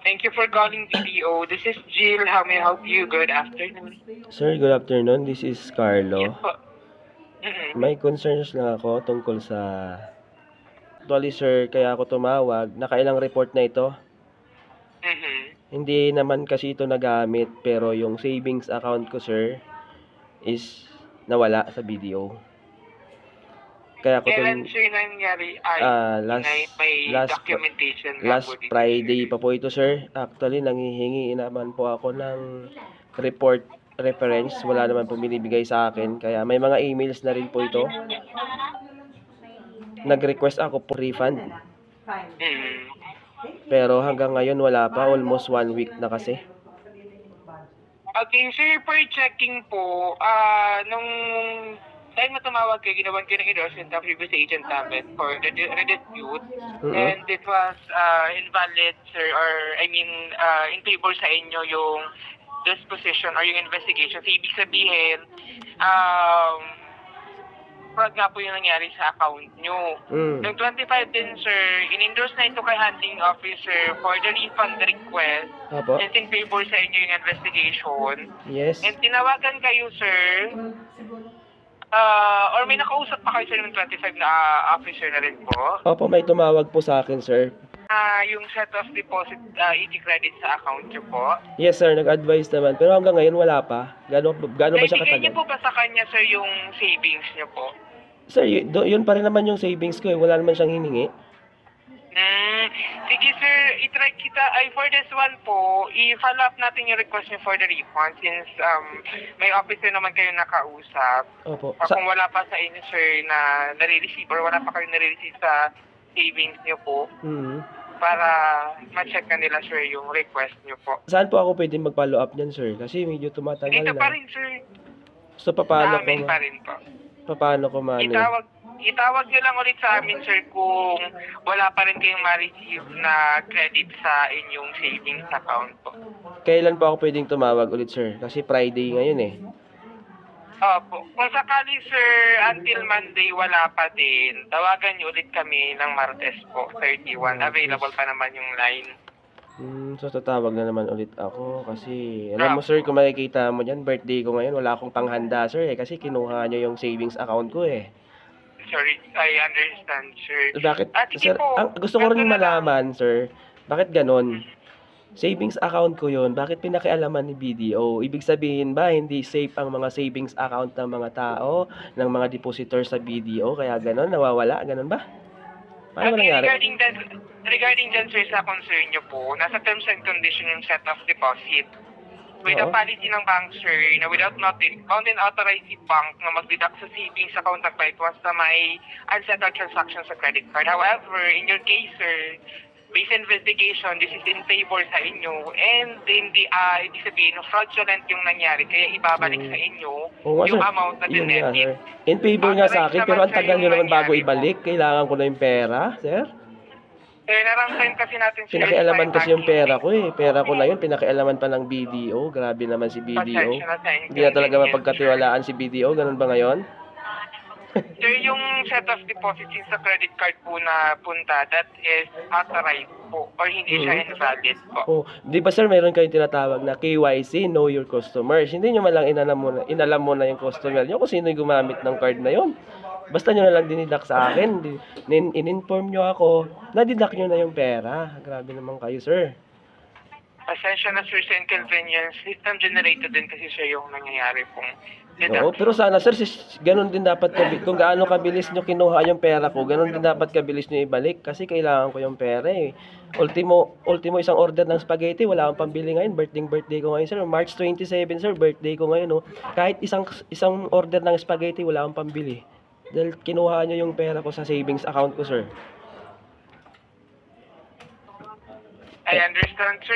Thank you for calling BDO. This is Jill. How may I help you? Good afternoon. Sir, good afternoon. This is Yes Carlo. po. Mm-hmm. May concerns lang ako tungkol sa... Actually, sir, kaya ako tumawag. Nakailang report na ito. Mm-hmm. Hindi naman kasi ito nagamit, pero yung savings account ko, sir, is nawala sa BDO. Kaya ako Kailan sir nangyari? Ay, may documentation nga last po dito, Friday sir. pa po ito, sir. Actually, nanghihingi naman po ako ng report reference. Wala naman po binibigay sa akin. Kaya may mga emails na rin po ito. Nag-request ako po refund. Mm-hmm. Pero hanggang ngayon wala pa. Almost 1 week na kasi. Okay, sir, for checking po, nung time na tumawag kayo, ginawan kayo ng endorsement ng previous agent namin for the redispute. And it was invalid, sir, or in favor sa inyo yung disposition or yung investigation. So, ibig sabihin, fraud nga po yung nangyari sa account nyo. Noong 25 din, sir, in-endorse na ito kay handling officer for the refund request. Apo. And in favor sa inyo yung investigation. Yes. And tinawagan kayo, sir, or may nakausap pa kayo, sir, ng 25 na officer na rin po. Opo, may tumawag po sa akin, sir. Yung set of deposit, 80 credit sa account nyo po. Yes, sir. Nag-advise naman. Pero hanggang ngayon wala pa. Gano'n ba siya Naibigay niyo katagal? po ba sa kanya, sir, yung savings niyo po? Sir, yun pa rin naman yung savings ko eh. Wala naman siyang hiningi. Sige, sir, itry kita. For this one po, i-follow up natin yung request niyo for the refund since may officer naman kayo nakausap. Opo. Kung wala pa sa inyo, sir, na nare-receive or wala pa kayo nare-receive sa savings niyo po, para ma-check na nila, sir, yung request niyo po. Saan po ako pwede mag-follow up niyan, sir? Kasi medyo tumatagal Dito pa na. rin, sir. So, Sa paano amin pa rin po. ko man? Itawag nyo lang ulit sa amin, sir, kung wala pa rin kayong ma-receive na credit sa inyong savings account po. Kailan po ako pwedeng tumawag ulit, sir? Kasi Friday ngayon eh. Opo. Kung sakali, sir, until Monday wala pa din, tawagan nyo ulit kami ng Martes po, 31. Available pa naman yung line. So tatawag na naman ulit ako kasi alam mo, sir, kung makikita mo dyan, birthday ko ngayon, wala akong panghanda, sir, kasi kinuha nyo yung savings account ko eh. Sorry, I understand, sir. Bakit, Sige sir, po, gusto ko rin ganito na lang. malaman, sir, bakit ganon? Savings account ko yun, bakit pinakialaman ni BDO? Ibig sabihin ba, hindi safe ang mga savings account ng mga tao, ng mga depositor sa BDO, kaya ganon, nawawala, ganon ba? Paano ba nangyari? Regarding dyan, sir, sa concern nyo po, nasa terms and condition yung set of deposit. With the Oo. policy ng bank, sir, na without notice, found and authorized si bank na mag-deduct sa savings account ng client once na may unsettled transaction sa credit card. However, in your case, sir, based investigation, this is in favor sa inyo and hindi sabihin, fraudulent yung nangyari, kaya ibabalik sa inyo Oo nga, yung sir. amount na Yun nga, dinedit. sir. In favor nga sa akin, pero ang Authorized tagal naman, nyo sir, naman yung bago nangyari po. ibalik. Kailangan ko na yung pera, sir. Naramdaman kasi natin, sir, Pinakialaman kasi yung pera ko eh. eh. Pera ko na yun, pinakialaman pa ng BDO. Grabe naman si BDO. Pasensya na sa Hindi na talaga inconvenience, mapagkatiwalaan si BDO. Ganun ba ngayon? Sir, yung set of deposits sa credit card po na punta, that is authorized po or hindi siya invalid po. Oh, di ba, sir, meron kayong tinatawag na KYC, Know Your Customers. Hindi nyo malang inalam mo na yung customer nyo kung sino yung gumamit ng card na yon. Basta nyo na lang dinidak sa akin. In-inform nyo ako, nadidak nyo na yung pera. Grabe naman kayo, sir. Pasensya na, sir, sa inconvenience. System generated din kasi siya yung nangyayari pong Oo, pero sana, sir, ganun din dapat kung gaano kabilis nyo kinuha yung pera ko, ganun din dapat kabilis nyo ibalik kasi kailangan ko yung pera eh. Ultimo isang order ng spaghetti, wala akong pambili ngayon. Birthday ko ngayon, sir. March 27, sir, birthday ko ngayon, oh. Kahit isang order ng spaghetti, wala akong pambili. Dahil kinuha nyo yung pera ko sa savings account ko, sir. I understand, sir.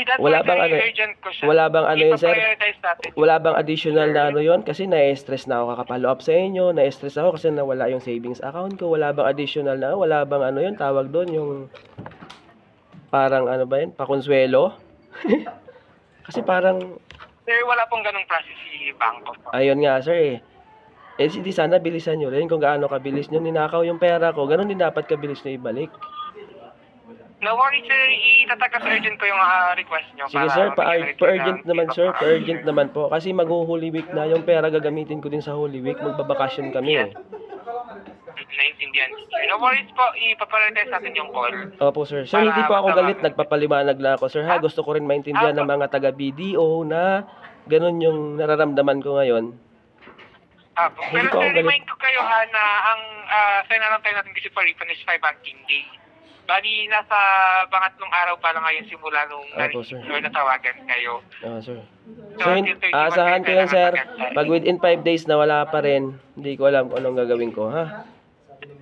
That's Wala why bang very ano? urgent ko siya. Wala bang ano yun, sir? Ipa-prioritize natin. Wala bang additional na ano yun? Kasi na-stress na ako kakapalo up sa inyo. Na-stress ako kasi nawala yung savings account ko. Wala bang additional na? Wala bang ano yun? Tawag doon yung parang ano ba yun? Pakonsuelo? Kasi parang Sir, wala pong ganong process si bangko po. ayun nga, sir eh. Eh, di sana bilisan nyo rin kung gaano kabilis nyo ninakaw yung pera ko. Ganon din dapat kabilis nyo ibalik. No worries, sir. Itatag sa urgent ko yung request nyo. Sige para sir, maging pa-urgent ng naman iba sir, pa. pa-urgent naman po. Kasi mag-Holy Week na, yung pera gagamitin ko din sa Holy Week, magbabakasyon kami eh. Naintindihan. Sir. No worries po, ipaprioritize natin yung call. Opo sir. Sir, hindi po ako galit, nagpapaliwanag lang ako sir ha. Gusto ko rin maintindihan ng mga taga-BDO na ganun yung nararamdaman ko ngayon. Pero Hindi po ako sir, galit. remind ko kayo na ang sinalang tayo natin kasi for refund is 5 banking day. Bali, nasa pangatlong araw pa lang ngayon simula nung Opo, sir. natawagan kayo. Sir. So, So, until 31 aasahan ko yan, kayo sir. kailangan Pag within 5 days na wala pa rin, hindi ko alam kung anong gagawin ko, ha?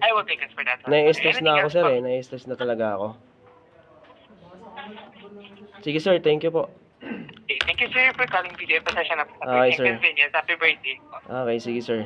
I will take it for that. Nai-stress na ako, Anything sir, else eh. Nai-stress na talaga ako. Sige, sir. Thank you po. Okay, thank you, sir, for calling video. Pasensya na po. Okay, sir. Inconvenience. Happy birthday. Okay, sige, sir.